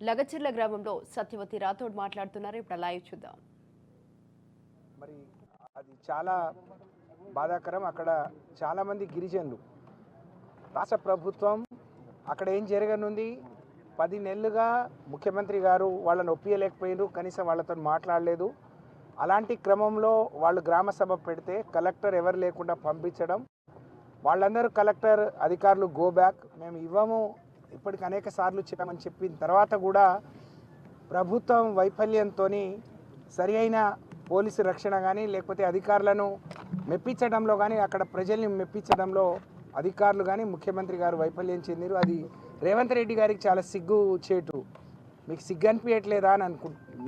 లగచర్ల గ్రామంలో సత్యవతి రాథోడ్ మాట్లాడుతున్నారు. ఇప్పుడు లైవ్ చూద్దాం. మరి అది చాలా బాధాకరం. అక్కడ చాలామంది గిరిజనులు, రాష్ట్ర ప్రభుత్వం అక్కడ ఏం జరగనుంది, 10 నెలలుగా ముఖ్యమంత్రి గారు వాళ్ళని ఒప్పియలేకపోయినారు, కనీసం వాళ్ళతో మాట్లాడలేదు. అలాంటి క్రమంలో వాళ్ళు గ్రామ సభ పెడితే కలెక్టర్ ఎవరు లేకుండా పంపించడం, వాళ్ళందరూ కలెక్టర్ అధికారులు గో బ్యాక్, మేము ఇవ్వము, ఇప్పటికి అనేక సార్లు చెప్పామని చెప్పిన తర్వాత కూడా ప్రభుత్వం వైఫల్యంతో సరి అయిన పోలీసు రక్షణ కానీ లేకపోతే అధికారులను మెప్పించడంలో కానీ అక్కడ ప్రజల్ని మెప్పించడంలో అధికారులు కానీ ముఖ్యమంత్రి గారు వైఫల్యం చెందిరు. అది రేవంత్ రెడ్డి గారికి చాలా సిగ్గు చేటు. మీకు సిగ్గు అనిపించట్లేదా అని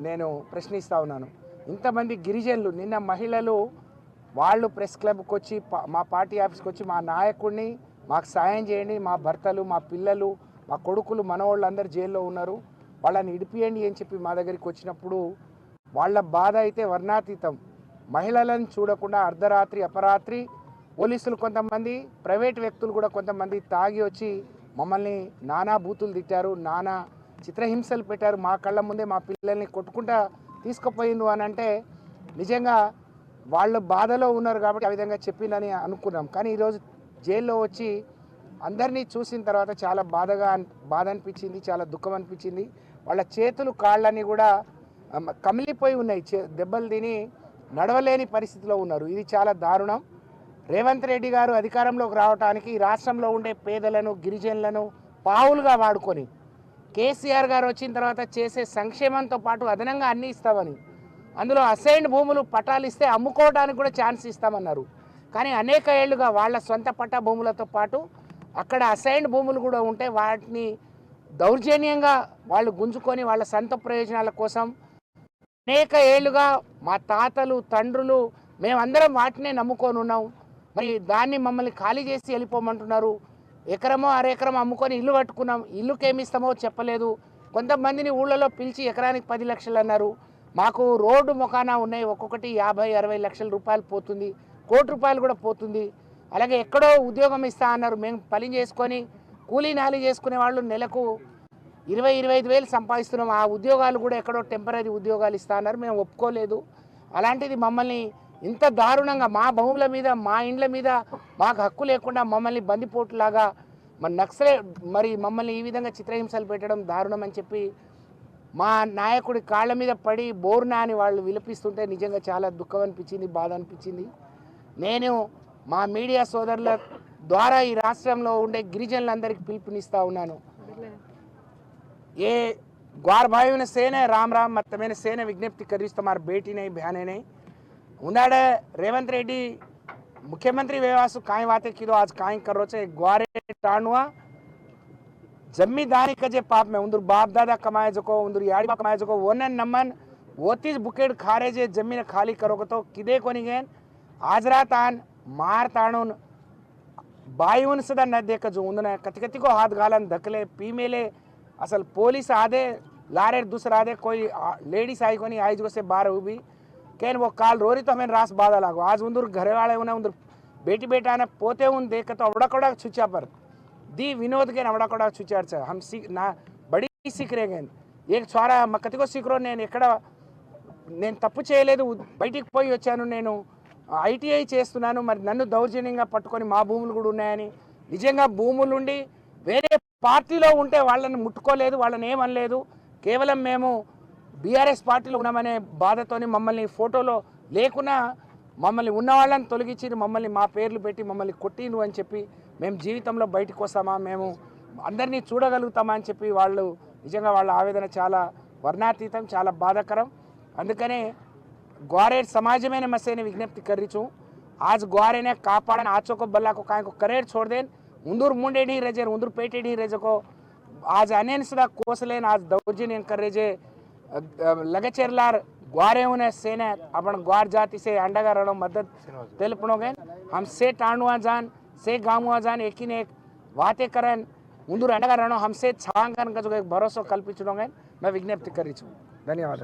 నేను ప్రశ్నిస్తూ ఉన్నాను. ఇంతమంది గిరిజనులు, నిన్న మహిళలు వాళ్ళు ప్రెస్ క్లబ్కి వచ్చి మా పార్టీ ఆఫీస్కి వచ్చి మా నాయకుడిని మాకు సాయం చేయండి, మా భర్తలు, మా పిల్లలు, మా కొడుకులు, మనవాళ్ళు అందరు జైల్లో ఉన్నారు, వాళ్ళని ఇడిపియండి అని చెప్పి మా దగ్గరికి వచ్చినప్పుడు వాళ్ళ బాధ అయితే వర్ణాతీతం. మహిళలను చూడకుండా అర్ధరాత్రి అపరాత్రి పోలీసులు, కొంతమంది ప్రైవేట్ వ్యక్తులు కూడా కొంతమంది తాగి వచ్చి మమ్మల్ని నానా బూతులు తిట్టారు, నానా చిత్రహింసలు పెట్టారు. మా కళ్ళ ముందే మా పిల్లల్ని కొట్టుకుంటా తీసుకుపోయిండు అని అంటే నిజంగా వాళ్ళు బాధలో ఉన్నారు కాబట్టి ఆ విధంగా చెప్పిందని అనుకున్నాం. కానీ ఈరోజు జైల్లో వచ్చి అందరినీ చూసిన తర్వాత చాలా బాధ అనిపించింది, చాలా దుఃఖం అనిపించింది. వాళ్ళ చేతులు కాళ్ళని కూడా కమిలిపోయి ఉన్నాయి, దెబ్బలు తిని నడవలేని పరిస్థితిలో ఉన్నారు. ఇది చాలా దారుణం. రేవంత్ రెడ్డి గారు అధికారంలోకి రావడానికి రాష్ట్రంలో ఉండే పేదలను, గిరిజనులను పావులుగా వాడుకొని కేసీఆర్ గారు వచ్చిన తర్వాత చేసే సంక్షేమంతో పాటు అదనంగా అన్నీ ఇస్తామని, అందులో అసైన్డ్ భూములు పట్టాలు ఇస్తే అమ్ముకోవడానికి కూడా ఛాన్స్ ఇస్తామన్నారు. కానీ అనేక ఏళ్లుగా వాళ్ళ సొంత పట్టా భూములతో పాటు అక్కడ అసైన్డ్ భూములు కూడా ఉంటే వాటిని దౌర్జన్యంగా వాళ్ళు గుంజుకొని వాళ్ళ సొంత ప్రయోజనాల కోసం అనేక ఏళ్లుగా మా తాతలు, తండ్రులు, మేమందరం వాటినే నమ్ముకొని ఉన్నాం. మరి దాన్ని మమ్మల్ని ఖాళీ చేసి వెళ్ళిపోమంటున్నారు. ఎకరమో అరెకరం అమ్ముకొని ఇల్లు కట్టుకున్నాం, ఇల్లుకేమిస్తామో చెప్పలేదు. కొంతమందిని ఊళ్ళలో పిలిచి ఎకరానికి 10 లక్షలు అన్నారు. మాకు రోడ్డు మొఖానా ఉన్నాయి, ఒక్కొక్కటి 50-60 లక్షల రూపాయలు పోతుంది, కోటి రూపాయలు కూడా పోతుంది. అలాగే ఎక్కడో ఉద్యోగం ఇస్తా అన్నారు. మేము పని చేసుకొని కూలీ నాలి చేసుకునే వాళ్ళు నెలకు 20-25 వేలు సంపాదిస్తున్నాం. ఆ ఉద్యోగాలు కూడా ఎక్కడో టెంపరీ ఉద్యోగాలు ఇస్తా అన్నారు, మేము ఒప్పుకోలేదు. అలాంటిది మమ్మల్ని ఇంత దారుణంగా మా భూముల మీద, మా ఇండ్ల మీద మాకు హక్కు లేకుండా మమ్మల్ని బందిపోటులాగా మరి మమ్మల్ని ఈ విధంగా చిత్రహింసలు పెట్టడం దారుణం అని చెప్పి మా నాయకుడి కాళ్ళ మీద పడి బోర్నా అని వాళ్ళు విలపిస్తుంటే నిజంగా చాలా దుఃఖం అనిపించింది, బాధ అనిపించింది. నేను మా మీడియా సోదరుల ద్వారా ఈ రాష్ట్రంలో ఉండే గిరిజనులందరికీ పిలుపునిస్తూ ఉన్నాను. ఏ ग्वार भाइयों ने सेने राम राम मत मैंने सेने विज्ञप्ति करी तुम्हारे बेटी नहीं बहने नहीं उन्हाड़े रेवंत रेड्डी मुख्यमंत्री व्यवासु काई बातें की आज काई कर रो छे ग्वारे टाणुआ जमींदारी कजे पाप में उंदर बाप दादा कमाए जको उंदर याड़ी कमाए जको वोने नमन वोतीज बुकेड खारे जे जमीन खाली करोगे तो किदे कोनी गेन आज रात आन मार ताणून बायुन सदा न देख जो उंदने कति कति को हाथ गालन धकले पीमेले असल पोलिस आदे लारे दूसरा आदे कोई लेडीज आई कोनी आई जो से बाहर हुई कैन वो काल रोरी तो हमें रास बाधा लागो आज उंदर घरे वाले उन्हें उंदर बेटी बेटा ने पोते उन देख तो अवड़ा छुचा पर दी विनोद के अवड़ा छुचार से हम ना बड़ी सीख रहे गए एक छोरा कति को सीख रो నేను తప్పు చేయలేదు బయటికి పోయి వచ్చాను నేను ఐటీఐ చేస్తున్నాను మరి నన్ను దౌర్జన్యంగా పట్టుకొని మా భూములు కూడా ఉన్నాయని నిజంగా భూములు ఉండి వేరే పార్టీలో ఉంటే వాళ్ళని ముట్టుకోలేదు వాళ్ళని ఏమనలేదు కేవలం మేము బీఆర్ఎస్ పార్టీలో ఉన్నామనే బాధతోని మమ్మల్ని ఫోటోలో లేకున్నా మమ్మల్ని ఉన్న వాళ్ళని తొలగించి మమ్మల్ని మా పేర్లు పెట్టి మమ్మల్ని కొట్టిను అని చెప్పి మేము జీవితంలో బయటకు వస్తామా మేము అందరినీ చూడగలుగుతామా అని చెప్పి వాళ్ళు నిజంగా వాళ్ళ ఆవేదన చాలా వర్ణాతీతం చాలా బాధాకరం అందుకనే ग्वारे समाज में मसे ने विज्ञप्ति कर रही छूँ आज ग्वारे ने कापाड़न आचो को बल्ला को काहे को करेर छोड़ देन उंदूर मुंडे नहीं रजे उंदूर पेटे नहीं रजे को आज अनेन सदा कोसलेन आज दौर्जन्य कर रहे लगचेरलार ग्वारे उन्हें सेने अपन ग्वार जाति से अंडगा रणो मदद तेलपणोगे हम से टाणुआ जान से गामुआ जान एक ही ने एक बातें करें उंदूर अंडगा रणो हमसे छांगन का जो एक भरोसा कल्पित मैं विज्ञप्ति कर रही छूँ धन्यवाद।